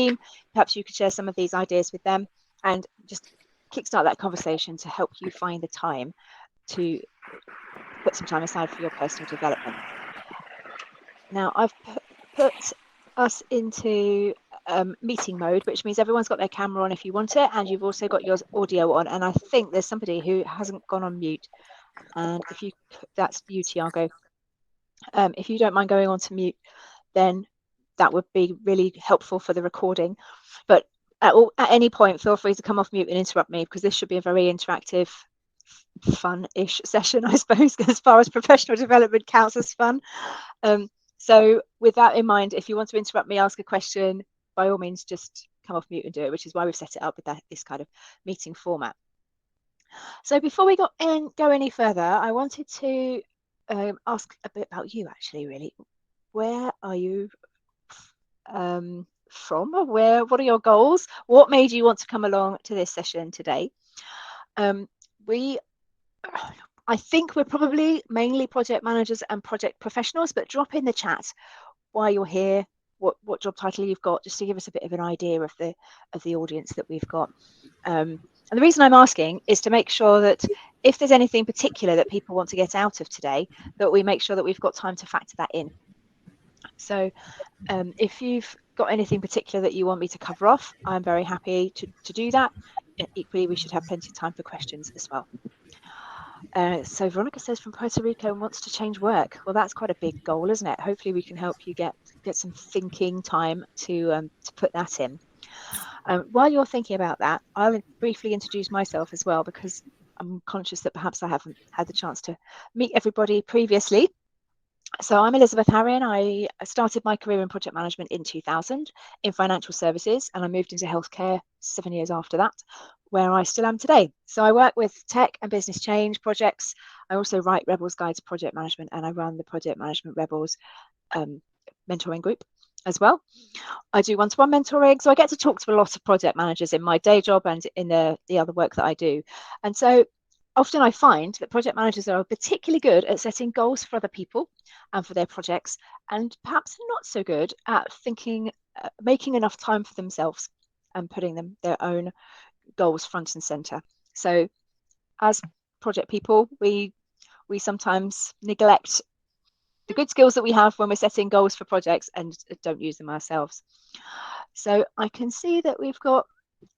team. Perhaps you could share some of these ideas with them and just kickstart that conversation to help you find the time to put some time aside for your personal development. Now, I've put us into meeting mode, which means everyone's got their camera on if you want it, and you've also got your audio on. And I think there's somebody who hasn't gone on mute. And if you, that's you, Tiago. If you don't mind going on to mute, then that would be really helpful for the recording. But at any point, feel free to come off mute and interrupt me, because this should be a very interactive, fun-ish session, I suppose, as far as professional development counts as fun. So with that in mind, if you want to interrupt me, ask a question, by all means, just come off mute and do it, which is why we've set it up with this kind of meeting format. So before we go any further, I wanted to ask a bit about you, actually, really. Where are you from? What are your goals? What made you want to come along to this session today? I think we're probably mainly project managers and project professionals, but drop in the chat why you're here, what job title you've got, just to give us a bit of an idea of the audience that we've got. And the reason I'm asking is to make sure that if there's anything particular that people want to get out of today, that we make sure that we've got time to factor that in. So if you've got anything particular that you want me to cover off, I'm very happy to do that. Equally, we should have plenty of time for questions as well. So Veronica says from Puerto Rico and wants to change work. Well, that's quite a big goal, isn't it? Hopefully we can help you get some thinking time to put that in. While you're thinking about that, I'll briefly introduce myself as well, because I'm conscious that perhaps I haven't had the chance to meet everybody previously. So I'm Elizabeth Harrin. I started my career in project management in 2000 in financial services, and I moved into healthcare 7 years after that, where I still am today. So I work with tech and business change projects. I also write Rebels Guide to Project Management, and I run the Project Management Rebels mentoring group as well. I do one-to-one mentoring, so I get to talk to a lot of project managers in my day job and in the other work that I do. And so often I find that project managers are particularly good at setting goals for other people and for their projects, and perhaps not so good at thinking, making enough time for themselves and putting their own goals front and center. So as project people, we sometimes neglect the good skills that we have when we're setting goals for projects and don't use them ourselves. So I can see that we've got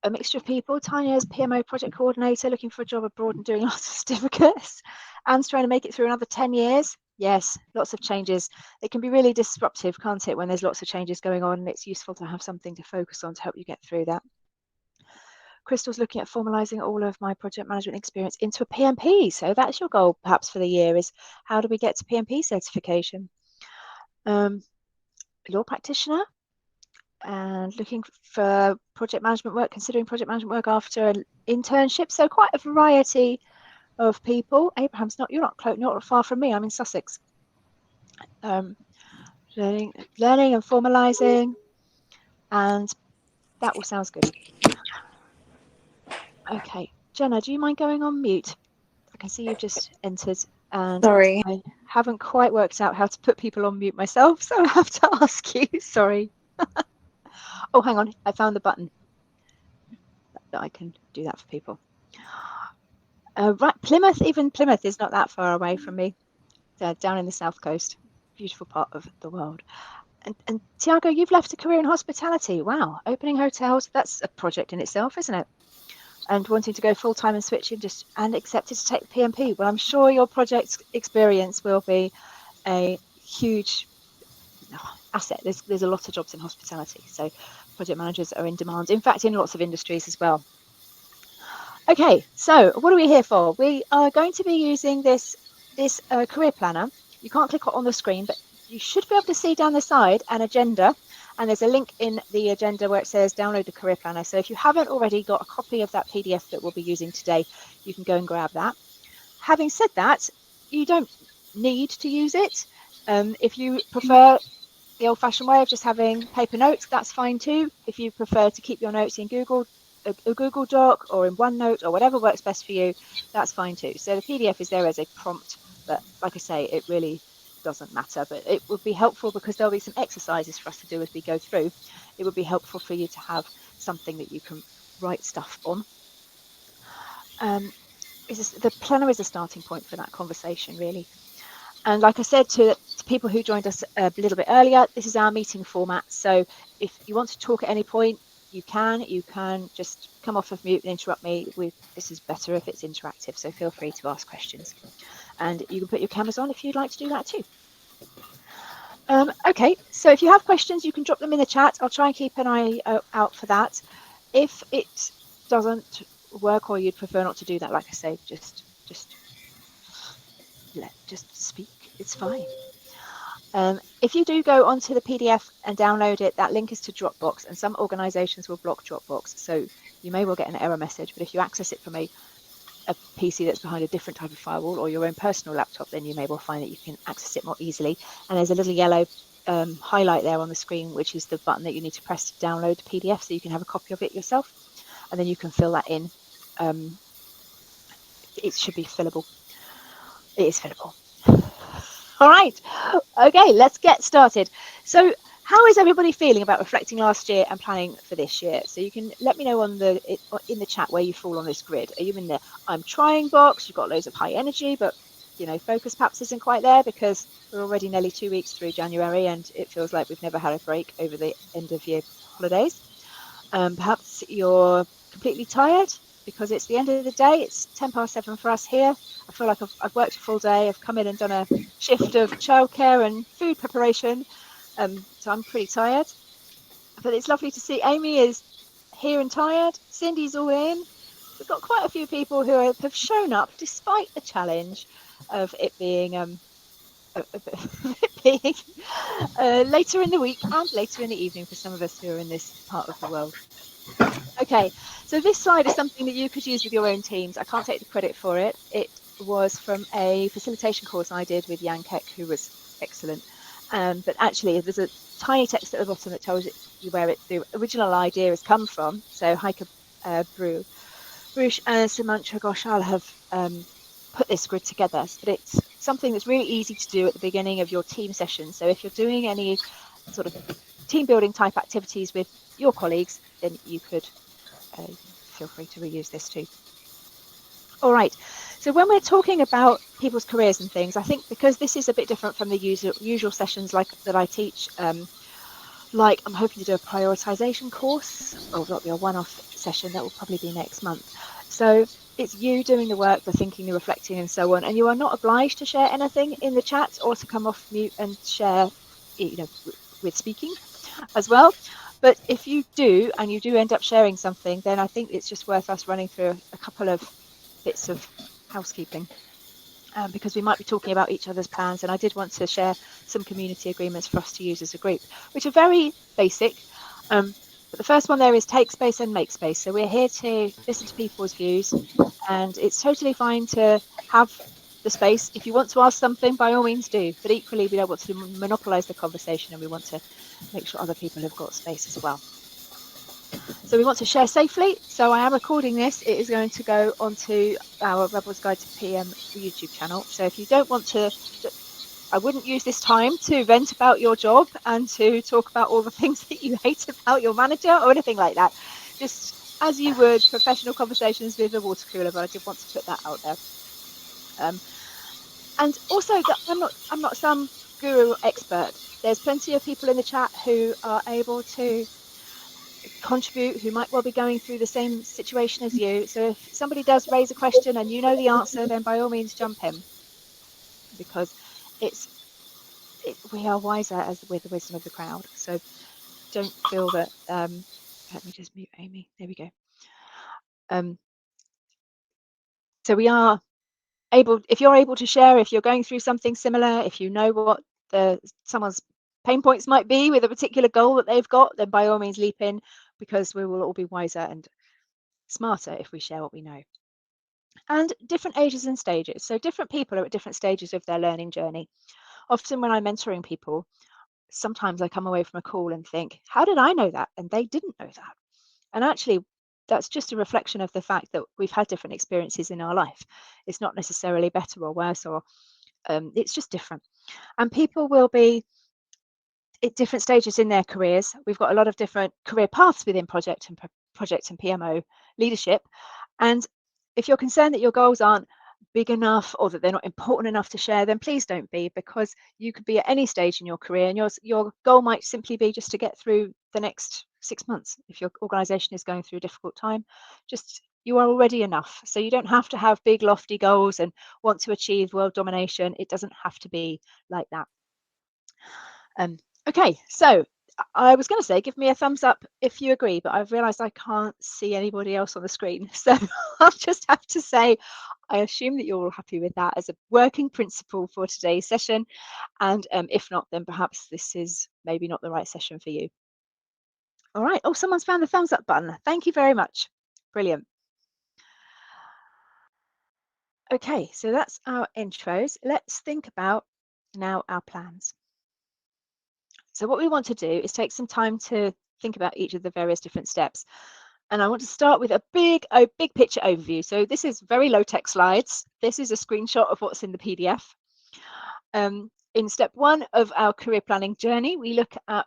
a mixture of people. Tanya's PMO project coordinator, looking for a job abroad and doing lots of certificates. Anne's trying to make it through another 10 years. Yes, lots of changes. It can be really disruptive, can't it, when there's lots of changes going on, and it's useful to have something to focus on to help you get through that. Crystal's looking at formalizing all of my project management experience into a PMP. So that's your goal perhaps for the year, is how do we get to PMP certification? Law practitioner and looking for project management work, considering project management work after an internship. So quite a variety of people. Abraham's you're not far from me. I'm in Sussex. Learning and formalizing, and that all sounds good. Okay, Jenna, do you mind going on mute? I can see you've just entered, and sorry, I haven't quite worked out how to put people on mute myself, so I have to ask you. Sorry. Oh, hang on, I found the button that I can do that for people. Right, Plymouth is not that far away from me. They're down in the south coast, beautiful part of the world. And Tiago, you've left a career in hospitality. Wow, opening hotels, that's a project in itself, isn't it? And wanting to go full-time and switching and accepted to take PMP. Well, I'm sure your project experience will be a huge asset. There's a lot of jobs in hospitality, so project managers are in demand, in fact, in lots of industries as well. Okay, so what are we here for? We are going to be using this career planner. You can't click it on the screen, but you should be able to see down the side an agenda, and there's a link in the agenda where it says download the career planner. So if you haven't already got a copy of that PDF that we'll be using today, you can go and grab that. Having said that, you don't need to use it. If you prefer the old-fashioned way of just having paper notes, that's fine too. If you prefer to keep your notes in a Google Doc or in OneNote or whatever works best for you, that's fine too. So the PDF is there as a prompt, but like I say, it really doesn't matter, but it would be helpful because there'll be some exercises for us to do as we go through. It would be helpful for you to have something that you can write stuff on. The planner is a starting point for that conversation, really. And like I said to people who joined us a little bit earlier, this is our meeting format. So if you want to talk at any point, you can just come off of mute and interrupt me. This is better if it's interactive, so feel free to ask questions. And you can put your cameras on if you'd like to do that too. Okay, so if you have questions, you can drop them in the chat. I'll try and keep an eye out for that. If it doesn't work or you'd prefer not to do that, like I say, just speak. It's fine. If you do go onto the PDF and download it, that link is to Dropbox, and some organizations will block Dropbox. So you may well get an error message, but if you access it from a PC that's behind a different type of firewall or your own personal laptop, then you may well find that you can access it more easily. And there's a little yellow highlight there on the screen, which is the button that you need to press to download the PDF so you can have a copy of it yourself. And then you can fill that in. It should be fillable. It is fillable. All right. Okay, let's get started. So how is everybody feeling about reflecting last year and planning for this year? So you can let me know in the chat where you fall on this grid. Are you in the I'm trying box? You've got loads of high energy, but focus perhaps isn't quite there because we're already nearly 2 weeks through January and it feels like we've never had a break over the end of year holidays. Perhaps you're completely tired because it's the end of the day. It's 7:10 for us here. I feel like I've worked a full day. I've come in and done a shift of childcare and food preparation. So I'm pretty tired. But it's lovely to see Amy is here and tired. Cindy's all in. We've got quite a few people who have shown up despite the challenge of it being later in the week and later in the evening for some of us who are in this part of the world. Okay, so this slide is something that you could use with your own teams. I can't take the credit for it. It was from a facilitation course I did with Jan Keck, who was excellent. But actually, there's a tiny text at the bottom that tells you where the original idea has come from. So Heike Bruch and Samantra Ghoshal have put this grid together, but it's something that's really easy to do at the beginning of your team session. So if you're doing any sort of team building type activities with your colleagues, then you could feel free to reuse this too. All right, so when we're talking about people's careers and things, I think because this is a bit different from the usual sessions like that I teach, like I'm hoping to do a prioritization course, or that'll be a one-off session that will probably be next month. So it's you doing the work, the thinking, the reflecting, and so on. And you are not obliged to share anything in the chat or to come off mute and share, with speaking as well. But if you do, and you do end up sharing something, then I think it's just worth us running through a couple of bits of housekeeping. Because we might be talking about each other's plans, and I did want to share some community agreements for us to use as a group, which are very basic. But the first one there is take space and make space. So we're here to listen to people's views, and it's totally fine to have the space. If you want to ask something, by all means do. But equally, we don't want to monopolize the conversation, and we want to make sure other people have got space as well. So we want to share safely. So I am recording this. It is going to go onto our Rebels Guide to PM YouTube channel. So if you don't want to, I wouldn't use this time to vent about your job and to talk about all the things that you hate about your manager or anything like that. Just as you would professional conversations with a water cooler, but I did want to put that out there. And also, I'm not some guru expert. There's plenty of people in the chat who are able to contribute, who might well be going through the same situation as you. So if somebody does raise a question and you know the answer, then by all means jump in, because we are wiser with the wisdom of the crowd. So don't feel that let me just mute Amy. There we go. So we are able, if you're able to share, if you're going through something similar, if you know what someone's pain points might be with a particular goal that they've got, then by all means leap in, because we will all be wiser and smarter if we share what we know. And different ages and stages. So different people are at different stages of their learning journey. Often when I'm mentoring people, sometimes I come away from a call and think, how did I know that? And they didn't know that. And actually, that's just a reflection of the fact that we've had different experiences in our life. It's not necessarily better or worse, or it's just different. And people will be at different stages in their careers. We've got a lot of different career paths within project and PMO leadership. And if you're concerned that your goals aren't big enough or that they're not important enough to share, then please don't be, because you could be at any stage in your career and your goal might simply be just to get through the next 6 months. If your organization is going through a difficult time, just you are already enough. So you don't have to have big lofty goals and want to achieve world domination. It doesn't have to be like that. Okay, so I was going to say, give me a thumbs up if you agree, but I've realized I can't see anybody else on the screen. So I'll just have to say, I assume that you're all happy with that as a working principle for today's session. And if not, then perhaps this is maybe not the right session for you. All right. Oh, someone's found the thumbs up button. Thank you very much. Brilliant. Okay, so that's our intros. Let's think about now our plans. So what we want to do is take some time to think about each of the various different steps. And I want to start with a big picture overview. So this is very low tech slides. This is a screenshot of what's in the PDF. In step 1 of our career planning journey, we look at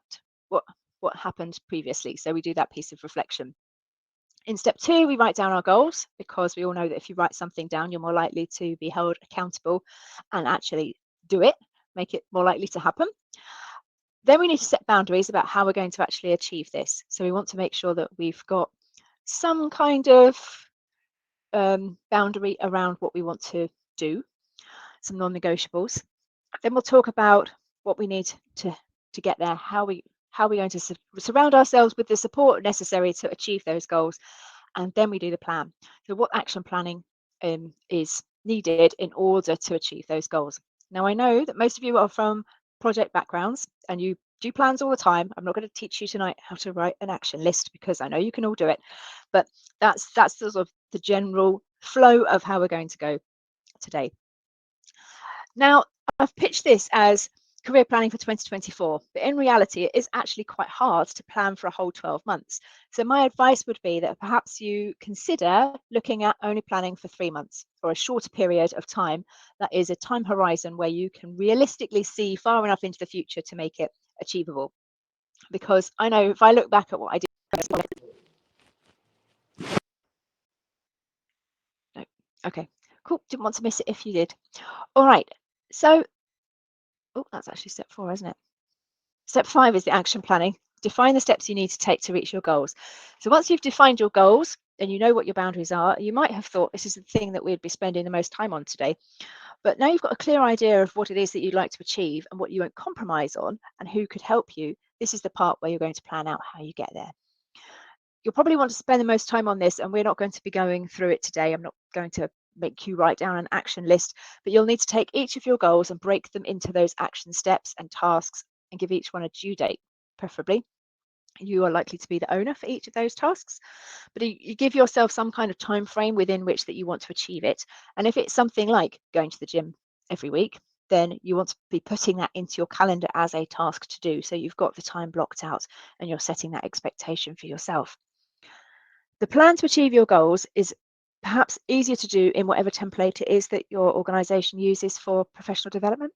what happened previously. So we do that piece of reflection. In step 2, we write down our goals, because we all know that if you write something down, you're more likely to be held accountable and actually do it, make it more likely to happen. Then we need to set boundaries about how we're going to actually achieve this. So we want to make sure that we've got some kind of boundary around what we want to do, some non-negotiables. Then we'll talk about what we need to get there, how we're going to surround ourselves with the support necessary to achieve those goals. And then we do the plan. So what action planning is needed in order to achieve those goals. Now, I know that most of you are from project backgrounds and you do plans all the time. I'm not going to teach you tonight how to write an action list, because I know you can all do it, but that's sort of the general flow of how we're going to go today. Now, I've pitched this as career planning for 2024, but in reality, it is actually quite hard to plan for a whole 12 months. So my advice would be that perhaps you consider looking at only planning for 3 months, or a shorter period of time. That is a time horizon where you can realistically see far enough into the future to make it achievable. Because I know if I look back at what I did, no, okay, cool, didn't want to miss it if you did. All right, so, oh, that's actually step 4, isn't it? Step 5 is the action planning. Define the steps you need to take to reach your goals. So once you've defined your goals and you know what your boundaries are, you might have thought this is the thing that we'd be spending the most time on today. But now you've got a clear idea of what it is that you'd like to achieve and what you won't compromise on and who could help you. This is the part where you're going to plan out how you get there. You'll probably want to spend the most time on this, and we're not going to be going through it today. I'm not going to make you write down an action list, but you'll need to take each of your goals and break them into those action steps and tasks and give each one a due date, preferably. You are likely to be the owner for each of those tasks, but you give yourself some kind of time frame within which that you want to achieve it. And if it's something like going to the gym every week, then you want to be putting that into your calendar as a task to do. So you've got the time blocked out and you're setting that expectation for yourself. The plan to achieve your goals is perhaps easier to do in whatever template it is that your organization uses for professional development.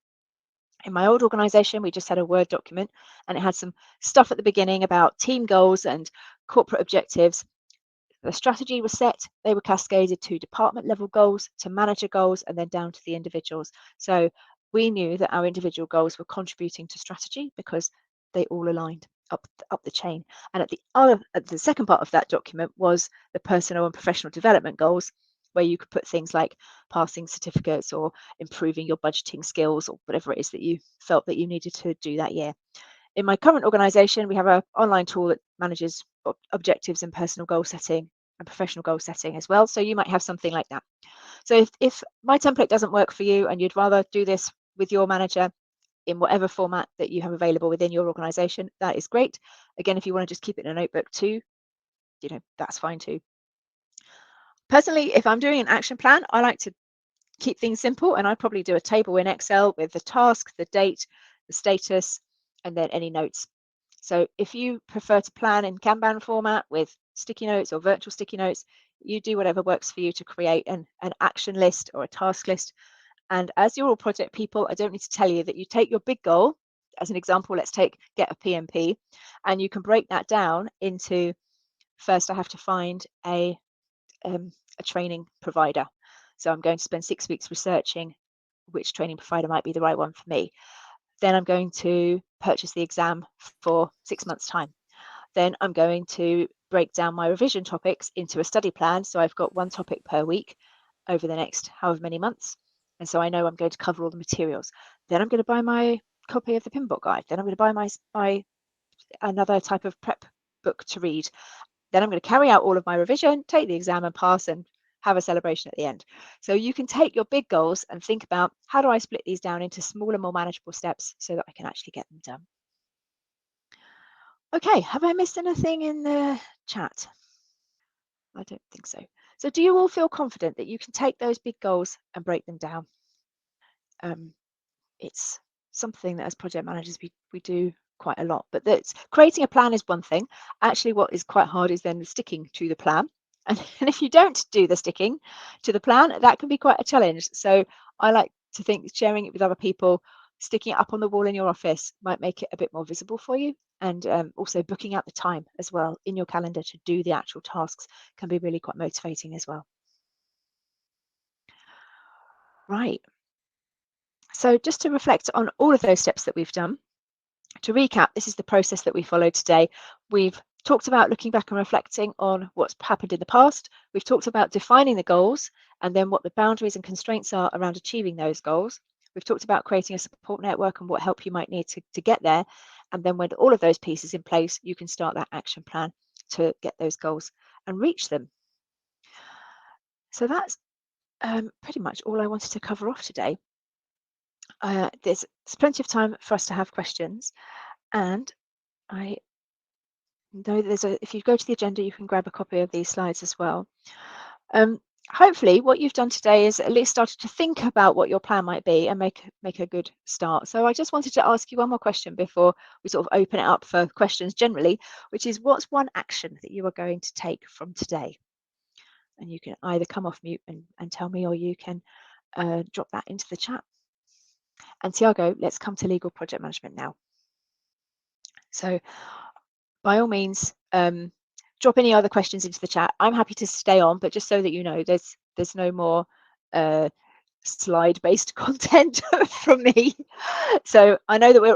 In my old organization, we just had a Word document and it had some stuff at the beginning about team goals and corporate objectives. The strategy was set, they were cascaded to department level goals, to manager goals, and then down to the individuals. So we knew that our individual goals were contributing to strategy because they all aligned up the chain. And at the second part of that document was the personal and professional development goals, where you could put things like passing certificates or improving your budgeting skills or whatever it is that you felt that you needed to do that year. In my current organization, we have an online tool that manages objectives in personal goal setting and professional goal setting as well. So you might have something like that. So if my template doesn't work for you and you'd rather do this with your manager in whatever format that you have available within your organization, that is great. Again, if you want to just keep it in a notebook too, that's fine too. Personally, if I'm doing an action plan, I like to keep things simple, and I'd probably do a table in Excel with the task, the date, the status, and then any notes. So if you prefer to plan in Kanban format with sticky notes or virtual sticky notes, you do whatever works for you to create an action list or a task list. And as you're all project people, I don't need to tell you that you take your big goal. As an example, let's take get a PMP, and you can break that down into first I have to find a training provider. So I'm going to spend 6 weeks researching which training provider might be the right one for me. Then I'm going to purchase the exam for 6 months' time. Then I'm going to break down my revision topics into a study plan. So I've got one topic per week over the next however many months. And so I know I'm going to cover all the materials. Then I'm going to buy my copy of the Pinbot guide. Then I'm going to buy my another type of prep book to read. Then I'm going to carry out all of my revision, take the exam and pass, and have a celebration at the end. So you can take your big goals and think about, how do I split these down into smaller, more manageable steps so that I can actually get them done? Okay, have I missed anything in the chat? I don't think so. So do you all feel confident that you can take those big goals and break them down? It's something that as project managers we do quite a lot, but that's creating a plan is one thing. Actually, what is quite hard is then sticking to the plan. And if you don't do the sticking to the plan, that can be quite a challenge. So I like to think sharing it with other people, sticking it up on the wall in your office might make it a bit more visible for you. And also booking out the time as well in your calendar to do the actual tasks can be really quite motivating as well. Right. So just to reflect on all of those steps that we've done, to recap, this is the process that we followed today. We've talked about looking back and reflecting on what's happened in the past. We've talked about defining the goals and then what the boundaries and constraints are around achieving those goals. We've talked about creating a support network and what help you might need to get there. And then with all of those pieces in place, you can start that action plan to get those goals and reach them. So that's pretty much all I wanted to cover off today. There's plenty of time for us to have questions, and I know if you go to the agenda, you can grab a copy of these slides as well. Hopefully what you've done today is at least started to think about what your plan might be and make a good start. So I just wanted to ask you one more question before we sort of open it up for questions generally, which is, what's one action that you are going to take from today? And you can either come off mute and tell me, or you can drop that into the chat. And Tiago, let's come to legal project management now. So by all means, drop any other questions into the chat. I'm happy to stay on, but just so that you know, there's no more slide-based content from me. So I know that we're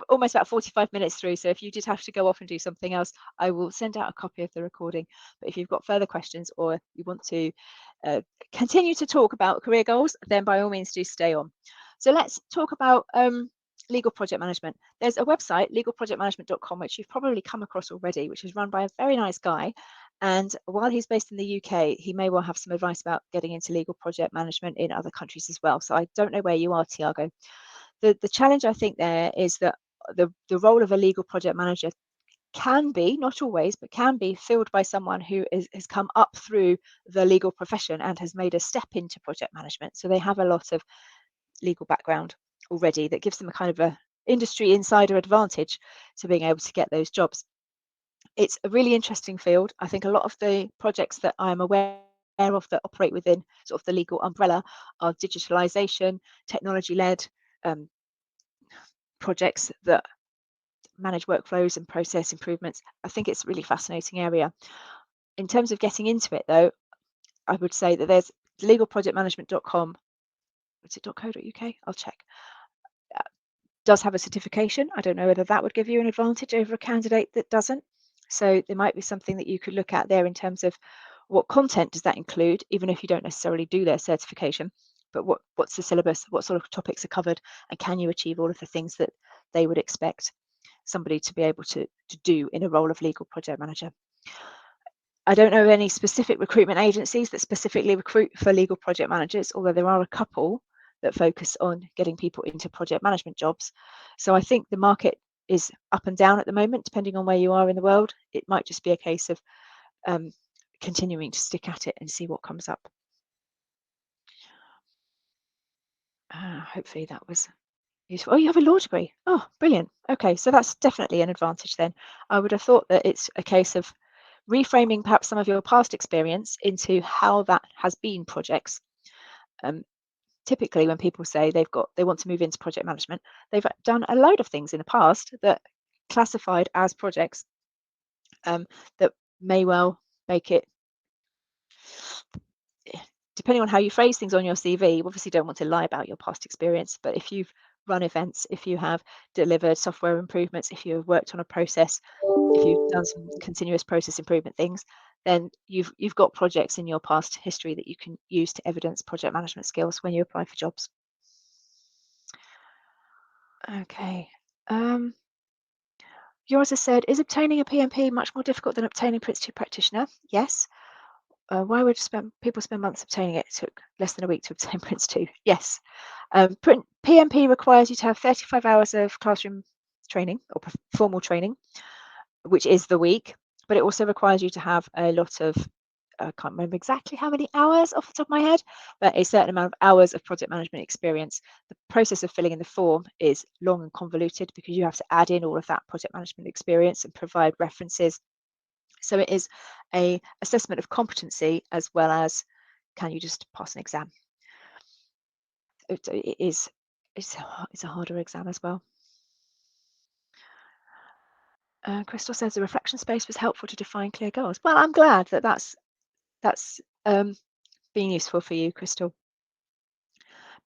almost about 45 minutes through. So if you did have to go off and do something else, I will send out a copy of the recording. But if you've got further questions or you want to continue to talk about career goals, then by all means do stay on. So let's talk about legal project management. There's a website, legalprojectmanagement.com, which you've probably come across already, which is run by a very nice guy. And while he's based in the UK, he may well have some advice about getting into legal project management in other countries as well. So I don't know where you are, Tiago. The challenge I think there is that the role of a legal project manager can be, not always, but can be filled by someone who has come up through the legal profession and has made a step into project management. So they have a lot of legal background already that gives them a kind of a industry insider advantage to being able to get those jobs. It's a really interesting field. I think a lot of the projects that I'm aware of that operate within sort of the legal umbrella are digitalization, technology-led projects that manage workflows and process improvements. I think it's a really fascinating area. In terms of getting into it, though, I would say that there's legalprojectmanagement.com. Is it .co.uk? I'll check. Does have a certification. I don't know whether that would give you an advantage over a candidate that doesn't. So there might be something that you could look at there in terms of what content does that include, even if you don't necessarily do their certification, but what's the syllabus, what sort of topics are covered, and can you achieve all of the things that they would expect somebody to be able to do in a role of legal project manager. I don't know of any specific recruitment agencies that specifically recruit for legal project managers, although there are a couple that focus on getting people into project management jobs. So I think the market is up and down at the moment, depending on where you are in the world. It might just be a case of continuing to stick at it and see what comes up. Hopefully that was useful. Oh, you have a law degree. Oh, brilliant. Okay, so that's definitely an advantage then. I would have thought that it's a case of reframing perhaps some of your past experience into how that has been projects. typically when people say they want to move into project management, they've done a load of things in the past that classified as projects, that may well make it, depending on how you phrase things on your CV, you obviously don't want to lie about your past experience, but if you've run events, if you have delivered software improvements, if you've worked on a process, if you've done some continuous process improvement things, then you've got projects in your past history that you can use to evidence project management skills when you apply for jobs. Okay. Yours has said, is obtaining a PMP much more difficult than obtaining Prince 2 practitioner? Yes. Why would people spend months obtaining it? It took less than a week to obtain Prince 2. Yes. PMP requires you to have 35 hours of classroom training or formal training, which is the week, but it also requires you to have a lot of, I can't remember exactly how many hours off the top of my head, but a certain amount of hours of project management experience. The process of filling in the form is long and convoluted because you have to add in all of that project management experience and provide references. So it is a assessment of competency as well as, can you just pass an exam? It's a harder exam as well. Crystal says the reflection space was helpful to define clear goals. Well, I'm glad that that's being useful for you, Crystal.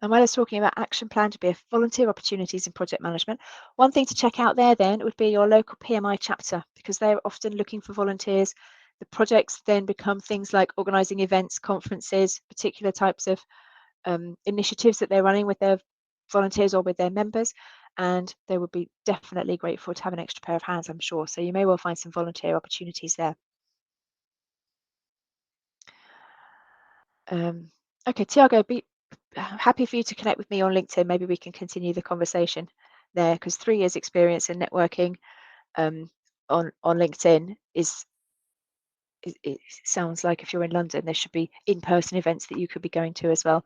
Manuela's talking about action plan to be volunteer opportunities in project management. One thing to check out there then would be your local PMI chapter, because they're often looking for volunteers. The projects then become things like organising events, conferences, particular types of initiatives that they're running with their volunteers or with their members, and they would be definitely grateful to have an extra pair of hands, I'm sure. So you may well find some volunteer opportunities there. Okay, Tiago, be happy for you to connect with me on LinkedIn. Maybe we can continue the conversation there, because 3 years experience in networking on LinkedIn is, it sounds like if you're in London, there should be in-person events that you could be going to as well.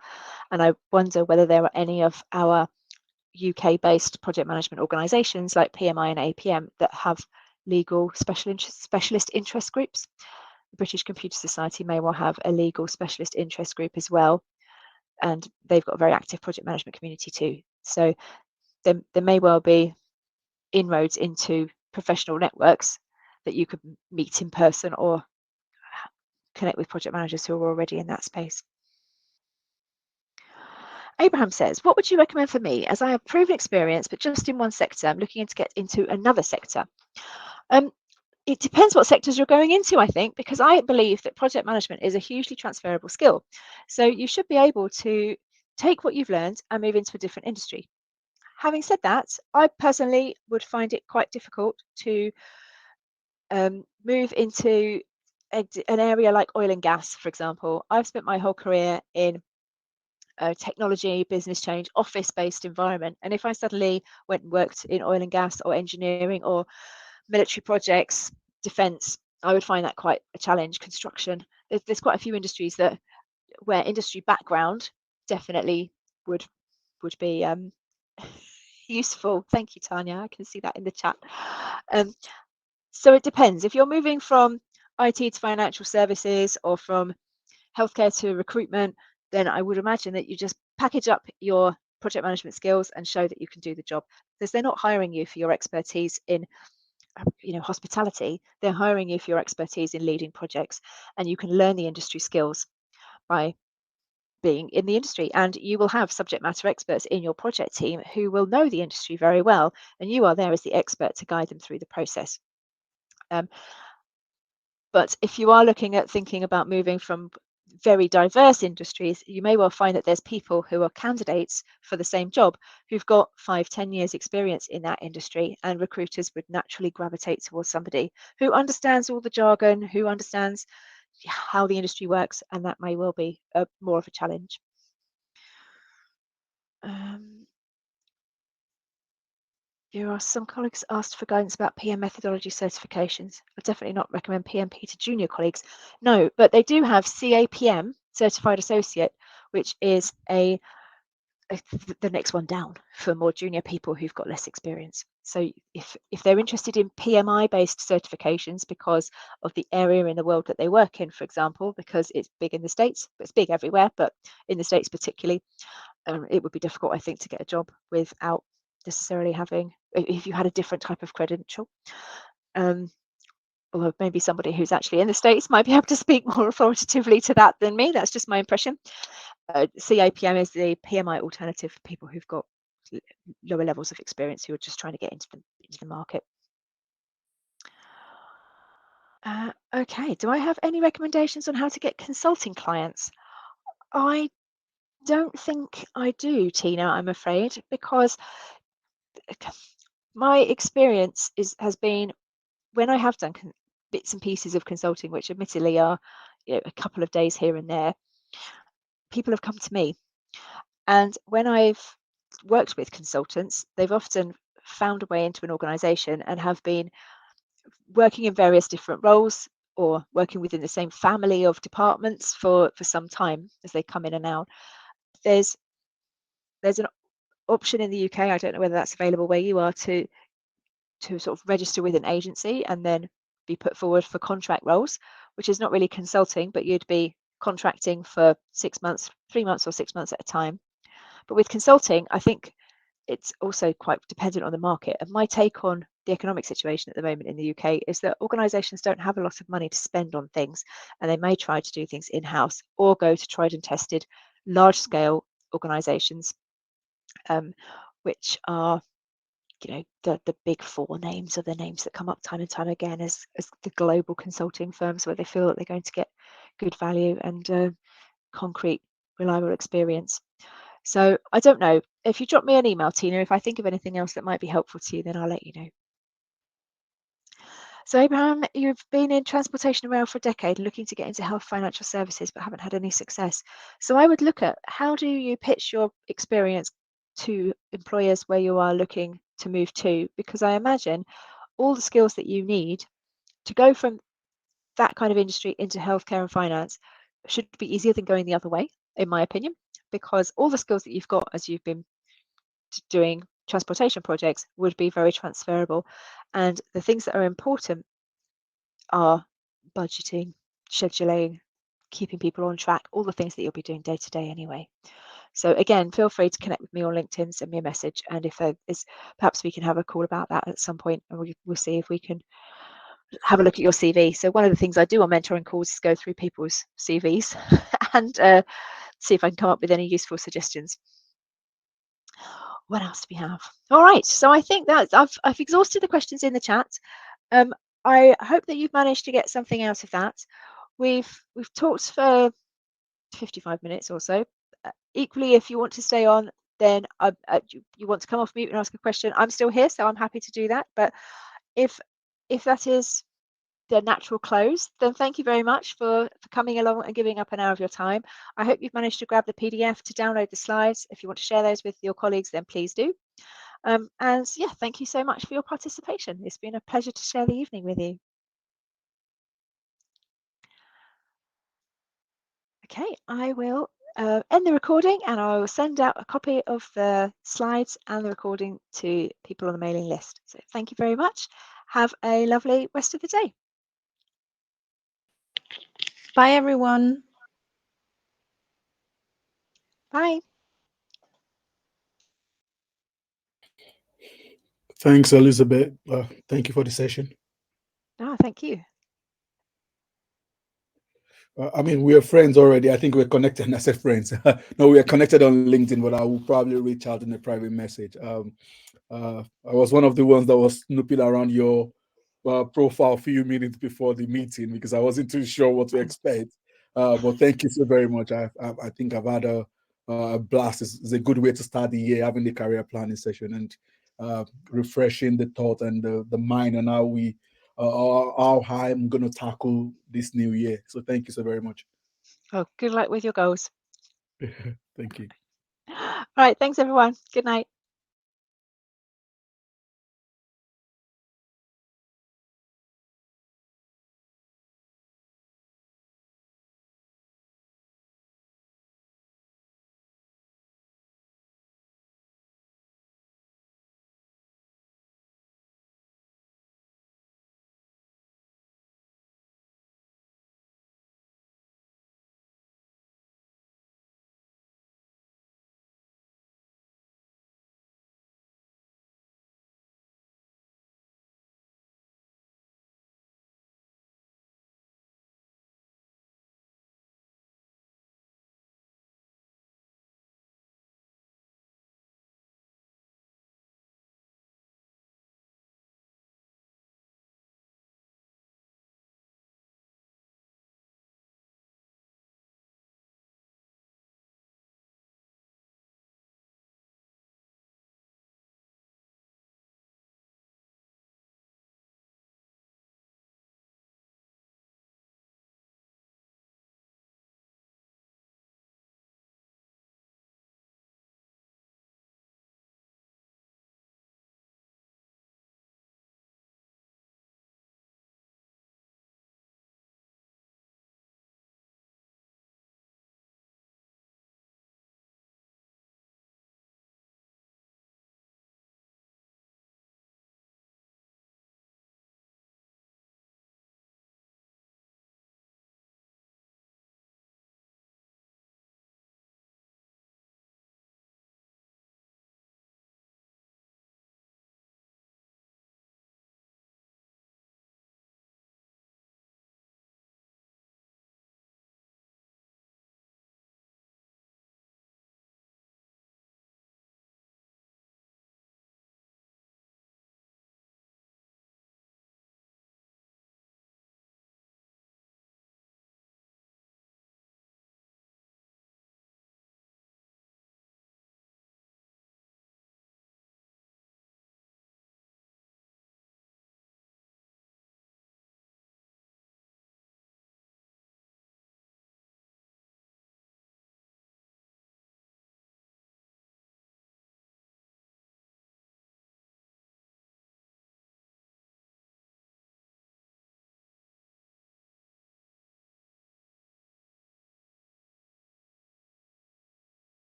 And I wonder whether there are any of our UK-based project management organisations like PMI and APM that have legal specialist interest groups. The British Computer Society may well have a legal specialist interest group as well, and they've got a very active project management community too. So there may well be inroads into professional networks that you could meet in person or connect with project managers who are already in that space. Abraham says, what would you recommend for me, as I have proven experience, but just in one sector? I'm looking to get into another sector. It depends what sectors you're going into, I think, because I believe that project management is a hugely transferable skill. So you should be able to take what you've learned and move into a different industry. Having said that, I personally would find it quite difficult to move into an area like oil and gas, for example. I've spent my whole career in technology, business change, office-based environment. And if I suddenly went and worked in oil and gas or engineering or military projects, defence, I would find that quite a challenge. Construction, there's quite a few industries where industry background definitely would be useful. Thank you, Tanya. I can see that in the chat. So it depends. If you're moving from IT to financial services or from healthcare to recruitment, then I would imagine that you just package up your project management skills and show that you can do the job, because they're not hiring you for your expertise in hospitality. They're hiring you for your expertise in leading projects, and you can learn the industry skills by being in the industry, and you will have subject matter experts in your project team who will know the industry very well, and you are there as the expert to guide them through the process. But if you are looking at thinking about moving from very diverse industries, you may well find that there's people who are candidates for the same job who've got 5-10 years experience in that industry, and recruiters would naturally gravitate towards somebody who understands all the jargon, who understands how the industry works, and that may well be more of a challenge. There are some colleagues asked for guidance about PM methodology certifications. I definitely not recommend PMP to junior colleagues. No, but they do have CAPM, Certified Associate, which is the next one down for more junior people who've got less experience. So if they're interested in PMI based certifications because of the area in the world that they work in, for example, because it's big in the States, it's big everywhere, but in the States particularly, it would be difficult, I think, to get a job without necessarily having, if you had a different type of credential. Although maybe somebody who's actually in the States might be able to speak more authoritatively to that than me. That's just my impression. CAPM is the PMI alternative for people who've got lower levels of experience who are just trying to get into the market. Okay, do I have any recommendations on how to get consulting clients? I don't think I do, Tina, I'm afraid, because my experience has been when I have done bits and pieces of consulting, which admittedly are a couple of days here and there, people have come to me. And when I've worked with consultants, they've often found a way into an organization and have been working in various different roles or working within the same family of departments for some time as they come in and out. There's an option in the UK, I don't know whether that's available where you are, to sort of register with an agency and then be put forward for contract roles, which is not really consulting, but you'd be contracting for 6 months, 3 months or 6 months at a time. But with consulting, I think it's also quite dependent on the market. And my take on the economic situation at the moment in the UK is that organisations don't have a lot of money to spend on things, and they may try to do things in-house or go to tried and tested large-scale organisations, which are, the big four names are the names that come up time and time again as the global consulting firms, where they feel that they're going to get good value and concrete, reliable experience. So I don't know. If you drop me an email, Tina, if I think of anything else that might be helpful to you, then I'll let you know. So Abraham, you've been in transportation and rail for a decade, looking to get into health financial services, but haven't had any success. So I would look at, how do you pitch your experience to employers where you are looking to move to? Because I imagine all the skills that you need to go from that kind of industry into healthcare and finance should be easier than going the other way, in my opinion, because all the skills that you've got as you've been doing transportation projects would be very transferable. And the things that are important are budgeting, scheduling, keeping people on track, all the things that you'll be doing day to day anyway. So again, feel free to connect with me on LinkedIn, send me a message, and if there is, perhaps we can have a call about that at some point, and we'll see if we can have a look at your CV. So one of the things I do on mentoring calls is go through people's CVs and see if I can come up with any useful suggestions. What else do we have? All right, so I think that I've exhausted the questions in the chat. I hope that you've managed to get something out of that. We've talked for 55 minutes or so. Equally, if you want to stay on, then you want to come off mute and ask a question, I'm still here, so I'm happy to do that. But if that is the natural close, then thank you very much for coming along and giving up an hour of your time. I hope you've managed to grab the PDF to download the slides. If you want to share those with your colleagues, then please do. And yeah, thank you so much for your participation. It's been a pleasure to share the evening with you. Okay, I will end the recording, and I will send out a copy of the slides and the recording to people on the mailing list. So thank you very much. Have a lovely rest of the day. Bye, everyone. Bye. Thanks, Elizabeth. Thank you for the session. Oh, thank you. I mean, we are friends already. I think we're connected. And I said friends. No, we are connected on LinkedIn, but I will probably reach out in a private message. I was one of the ones that was snooping around your profile a few minutes before the meeting because I wasn't too sure what to expect. But thank you so very much. I think I've had a blast. It's a good way to start the year, having the career planning session and refreshing the thought and the mind and how I'm going to tackle this new year. So thank you so very much. Oh, good luck with your goals. Thank you. All right. Thanks, everyone. Good night.